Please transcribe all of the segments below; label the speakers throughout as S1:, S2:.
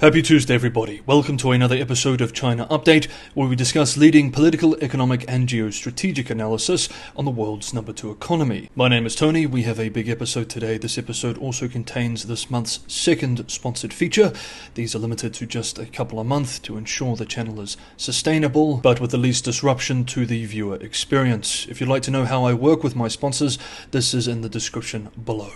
S1: Happy Tuesday, everybody. Welcome to another episode of China Update, where we discuss leading political, economic, and geostrategic analysis on the world's number 2 economy. My name is Tony. We have a big episode today. This episode also contains this month's second sponsored feature. These are limited to just a couple a month to ensure the channel is sustainable, but with the least disruption to the viewer experience. If you'd like to know how I work with my sponsors, this is in the description below.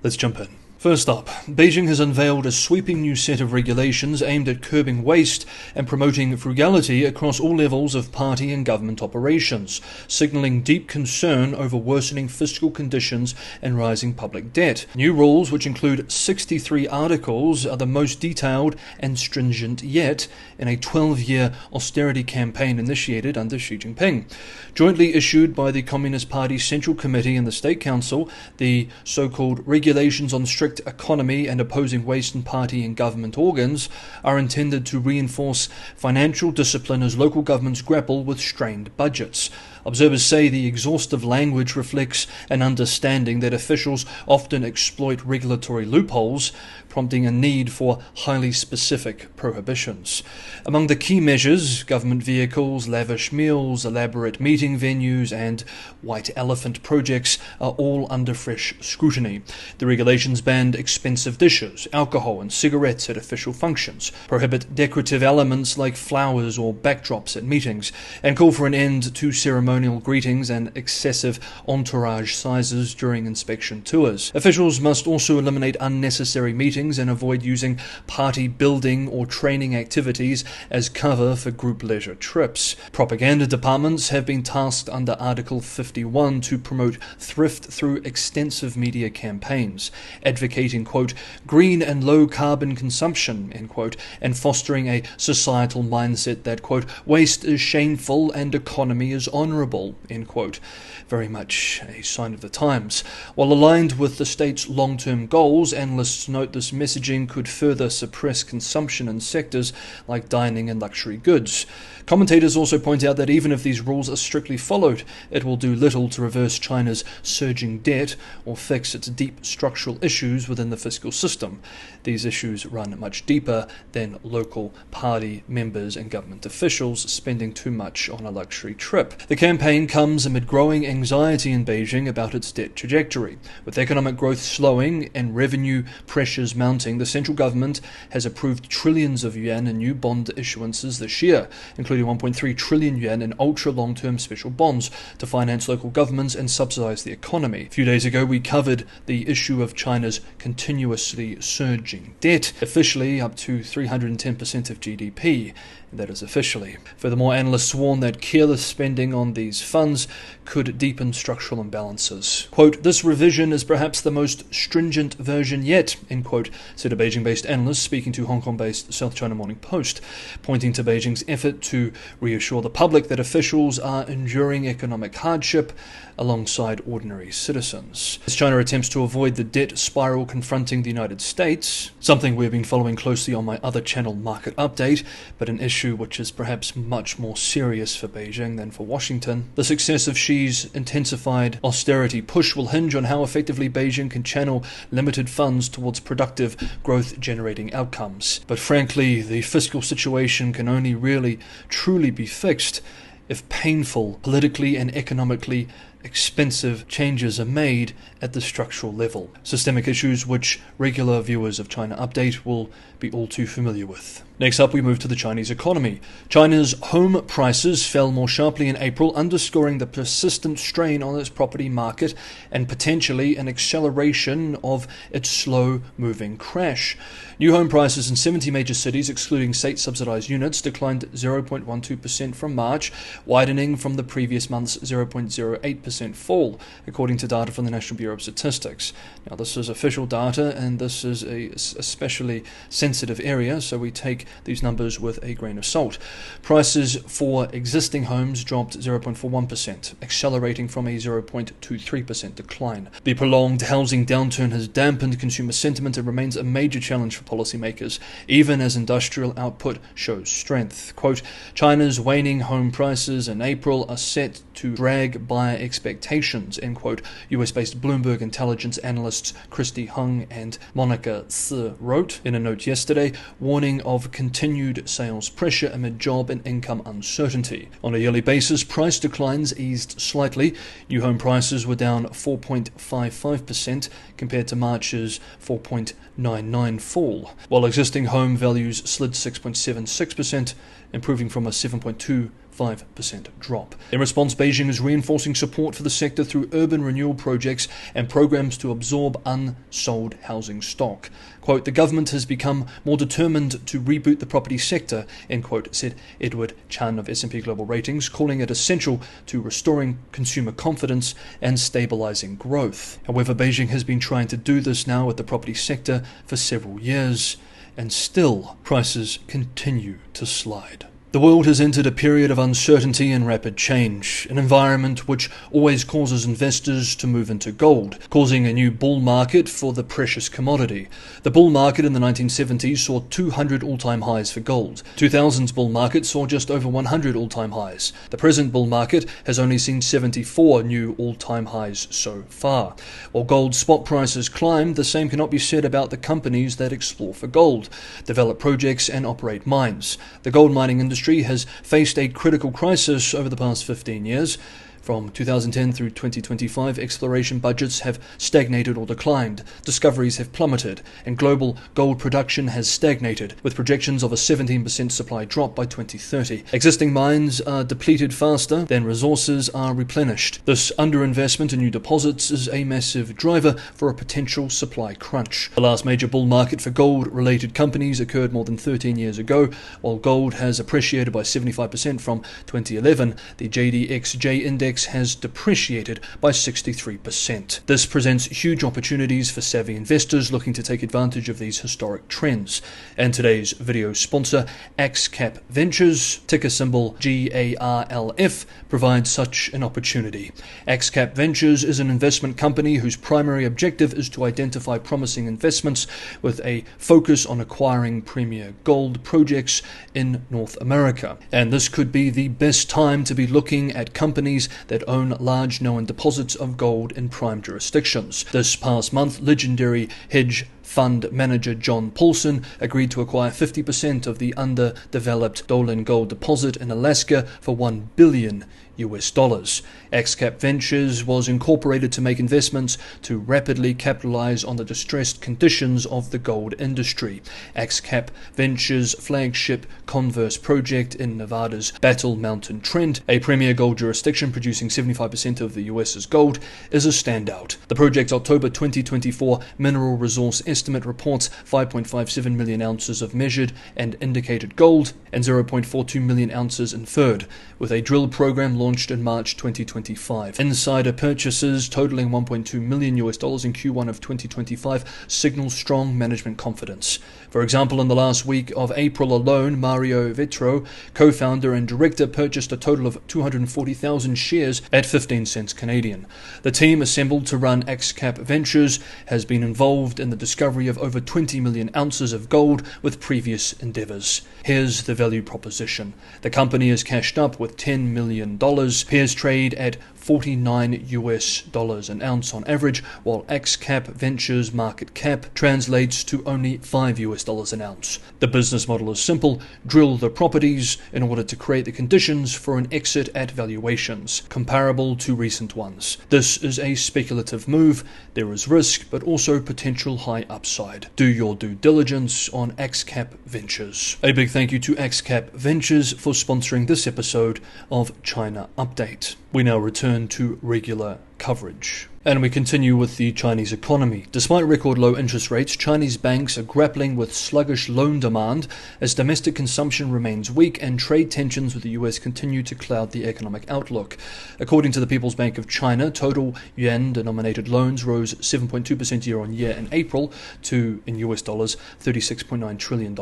S1: Let's jump in. First up, Beijing has unveiled a sweeping new set of regulations aimed at curbing waste and promoting frugality across all levels of party and government operations, signalling deep concern over worsening fiscal conditions and rising public debt. New rules, which include 63 articles, are the most detailed and stringent yet in a 12-year austerity campaign initiated under Xi Jinping. Jointly issued by the Communist Party Central Committee and the State Council, the so-called Regulations on Strict Economy and Opposing Waste in Party and Government Organs are intended to reinforce financial discipline as local governments grapple with strained budgets. Observers say the exhaustive language reflects an understanding that officials often exploit regulatory loopholes, prompting a need for highly specific prohibitions. Among the key measures, government vehicles, lavish meals, elaborate meeting venues, and white elephant projects are all under fresh scrutiny. The regulations ban expensive dishes, alcohol, and cigarettes at official functions, prohibit decorative elements like flowers or backdrops at meetings, and call for an end to ceremonial greetings and excessive entourage sizes during inspection tours. Officials must also eliminate unnecessary meetings and avoid using party building or training activities as cover for group leisure trips. Propaganda departments have been tasked under Article 51 to promote thrift through extensive media campaigns, advocating, quote, green and low carbon consumption, end quote, and fostering a societal mindset that, quote, waste is shameful and economy is honourable, end quote. Very much a sign of the times. While aligned with the state's long-term goals, analysts note this messaging could further suppress consumption in sectors like dining and luxury goods. Commentators also point out that even if these rules are strictly followed, it will do little to reverse China's surging debt or fix its deep structural issues within the fiscal system. These issues run much deeper than local party members and government officials spending too much on a luxury trip. The campaign comes amid growing anxiety in Beijing about its debt trajectory. With economic growth slowing and revenue pressures mounting, the central government has approved trillions of yuan in new bond issuances this year, including 1.3 trillion yuan in ultra-long-term special bonds to finance local governments and subsidize the economy. A few days ago, we covered the issue of China's continuously surging debt, officially up to 310% of GDP. That is officially. Furthermore, analysts warn that careless spending on these funds could deepen structural imbalances. Quote, this revision is perhaps the most stringent version yet, end quote, said a Beijing-based analyst speaking to Hong Kong-based South China Morning Post, pointing to Beijing's effort to reassure the public that officials are enduring economic hardship alongside ordinary citizens. As China attempts to avoid the debt spiral confronting the United States, something we've been following closely on my other channel, Market Update, but an issue which is perhaps much more serious for Beijing than for Washington. The success of Xi's intensified austerity push will hinge on how effectively Beijing can channel limited funds towards productive, growth-generating outcomes. But frankly, the fiscal situation can only really, truly be fixed if painful, politically and economically expensive changes are made at the structural level. Systemic issues which regular viewers of China Update will be all too familiar with. Next up, we move to the Chinese economy. China's home prices fell more sharply in April, underscoring the persistent strain on its property market and potentially an acceleration of its slow-moving crash. New home prices in 70 major cities, excluding state-subsidized units, declined 0.12% from March, widening from the previous month's 0.08% fall, according to data from the National Bureau of Statistics. Now, this is official data, and this is a especially sensitive area, so we take these numbers with a grain of salt. Prices for existing homes dropped 0.41%, accelerating from a 0.23% decline. The prolonged housing downturn has dampened consumer sentiment and remains a major challenge for policymakers, even as industrial output shows strength. Quote, China's waning home prices in April are set to drag buyer expectations expectations, end quote, US-based Bloomberg intelligence analysts Christy Hung and Monica Si wrote in a note yesterday, warning of continued sales pressure amid job and income uncertainty. On a yearly basis, price declines eased slightly. New home prices were down 4.55% compared to March's 4.99 fall, while existing home values slid 6.76%, improving from a 7.25% drop. In response, Beijing is reinforcing support for the sector through urban renewal projects and programs to absorb unsold housing stock. Quote, the government has become more determined to reboot the property sector, end quote, said Edward Chan of S&P Global Ratings, calling it essential to restoring consumer confidence and stabilizing growth. However, Beijing has been trying to do this now with the property sector for several years, and still prices continue to slide. The world has entered a period of uncertainty and rapid change, an environment which always causes investors to move into gold, causing a new bull market for the precious commodity. The bull market in the 1970s saw 200 all-time highs for gold. 2000's bull market saw just over 100 all-time highs. The present bull market has only seen 74 new all-time highs so far. While gold spot prices climb, the same cannot be said about the companies that explore for gold, develop projects and operate mines. The gold mining industry has faced a critical crisis over the past 15 years. From 2010 through 2025, exploration budgets have stagnated or declined, discoveries have plummeted, and global gold production has stagnated, with projections of a 17% supply drop by 2030. Existing mines are depleted faster than resources are replenished. This underinvestment in new deposits is a massive driver for a potential supply crunch. The last major bull market for gold-related companies occurred more than 13 years ago. While gold has appreciated by 75% from 2011, the JDXJ index has depreciated by 63%. This presents huge opportunities for savvy investors looking to take advantage of these historic trends. And today's video sponsor, AXCP Ventures, ticker symbol GARLF, provides such an opportunity. AXCP Ventures is an investment company whose primary objective is to identify promising investments with a focus on acquiring premier gold projects in North America. And this could be the best time to be looking at companies that own large known deposits of gold in prime jurisdictions. This past month, legendary hedge fund manager John Paulson agreed to acquire 50% of the underdeveloped Dolan gold deposit in Alaska for $1 billion. AXCP Ventures was incorporated to make investments to rapidly capitalize on the distressed conditions of the gold industry. AXCP Ventures' flagship Converse project in Nevada's Battle Mountain Trend, a premier gold jurisdiction producing 75% of the US's gold, is a standout. The project's October 2024 mineral resource estimate reports 5.57 million ounces of measured and indicated gold and 0.42 million ounces inferred, with a drill program launched in March 2025. Insider purchases totaling $1.2 million in Q1 of 2025 signal strong management confidence. For example, in the last week of April alone, Mario Vetro, co-founder and director, purchased a total of 240,000 shares at 15 cents Canadian. The team assembled to run AXCP Ventures has been involved in the discovery of over 20 million ounces of gold with previous endeavors. Here's the value proposition. The company is cashed up with $10 million. Pairs trade at $49 an ounce on average, while AXCP Ventures market cap translates to only $5 an ounce. The business model is simple: drill the properties in order to create the conditions for an exit at valuations comparable to recent ones. This is a speculative move. There is risk, but also potential high upside. Do your due diligence on AXCP Ventures. A big thank you to AXCP Ventures for sponsoring this episode of China Update. We now return to regular coverage. And we continue with the Chinese economy. Despite record low interest rates, Chinese banks are grappling with sluggish loan demand as domestic consumption remains weak and trade tensions with the US continue to cloud the economic outlook. According to the People's Bank of China, total yuan-denominated loans rose 7.2% year-on-year in April to, in US dollars, $36.9 trillion.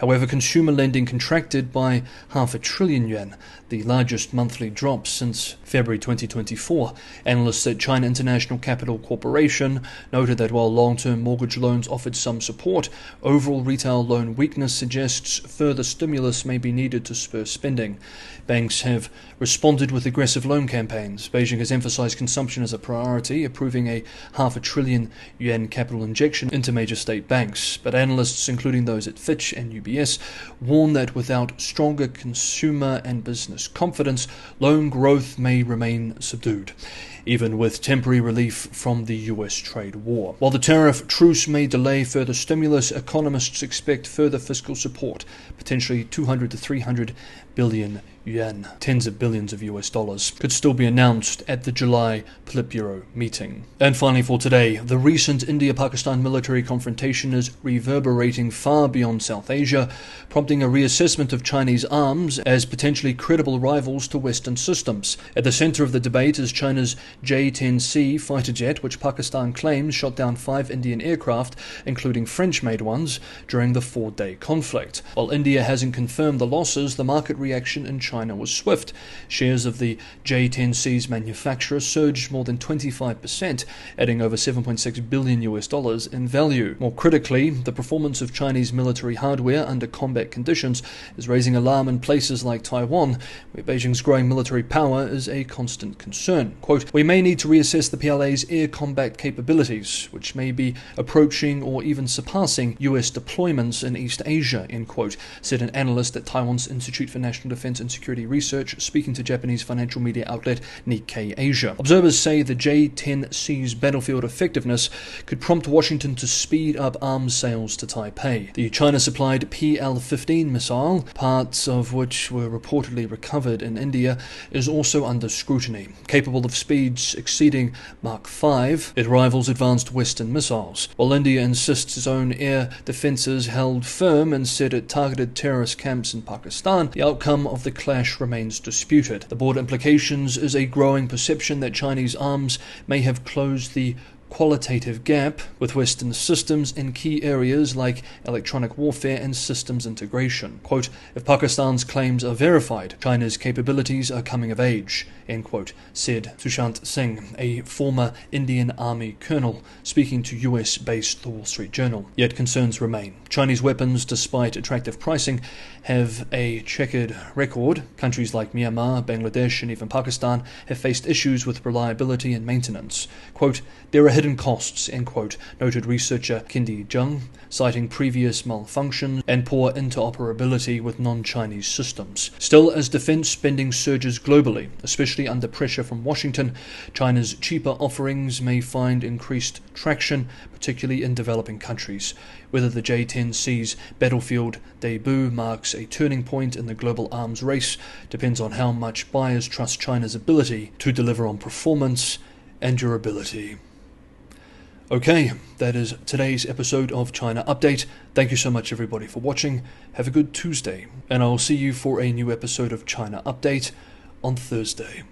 S1: However, consumer lending contracted by $500 billion, the largest monthly drop since February 2024. Analysts at China International International Capital Corporation noted that while long-term mortgage loans offered some support, overall retail loan weakness suggests further stimulus may be needed to spur spending. Banks have responded with aggressive loan campaigns. Beijing has emphasized consumption as a priority, approving a half a trillion yuan capital injection into major state banks. But analysts, including those at Fitch and UBS, warn that without stronger consumer and business confidence, loan growth may remain subdued, even with temporary relief from the US trade war. While the tariff truce may delay further stimulus, economists expect further fiscal support, potentially 200 to 300 billion yuan, tens of billions of US dollars, could still be announced at the July Politburo meeting. And finally for today, the recent India-Pakistan military confrontation is reverberating far beyond South Asia, prompting a reassessment of Chinese arms as potentially credible rivals to Western systems. At the center of the debate is China's J-10C fighter jet, which Pakistan claims shot down 5 Indian aircraft, including French-made ones, during the 4-day conflict. While India hasn't confirmed the losses, the market reaction in China was swift. Shares of the J-10C's manufacturer surged more than 25%, adding over $7.6 billion in value. More critically, the performance of Chinese military hardware under combat conditions is raising alarm in places like Taiwan, where Beijing's growing military power is a constant concern. Quote, "We may need to reassess the PLA's air combat capabilities, which may be approaching or even surpassing US deployments in East Asia," end quote, said an analyst at Taiwan's Institute for National Defense and Security Research, speaking to Japanese financial media outlet Nikkei Asia. Observers say the J-10C's battlefield effectiveness could prompt Washington to speed up arms sales to Taipei. The China-supplied PL-15 missile, parts of which were reportedly recovered in India, is also under scrutiny. Capable of speeds exceeding Mach 5, it rivals advanced Western missiles. While India insists its own air defenses held firm and said it targeted terrorist camps in Pakistan, the outcome of the clash remains disputed. The broad implications is a growing perception that Chinese arms may have closed the qualitative gap with Western systems in key areas like electronic warfare and systems integration. Quote, "If Pakistan's claims are verified, China's capabilities are coming of age," end quote, said Sushant Singh, a former Indian Army colonel, speaking to US-based The Wall Street Journal. Yet concerns remain. Chinese weapons, despite attractive pricing, have a checkered record. Countries like Myanmar, Bangladesh, and even Pakistan have faced issues with reliability and maintenance. Quote, "There are hidden costs," end quote, noted researcher Kindi Zheng, citing previous malfunctions and poor interoperability with non-Chinese systems. Still, as defense spending surges globally, especially under pressure from Washington, China's cheaper offerings may find increased traction, particularly in developing countries. Whether the J-10C's battlefield debut marks a turning point in the global arms race depends on how much buyers trust China's ability to deliver on performance and durability. Okay, that is today's episode of China Update. Thank you so much everybody for watching. Have a good Tuesday, and I'll see you for a new episode of China Update on Thursday.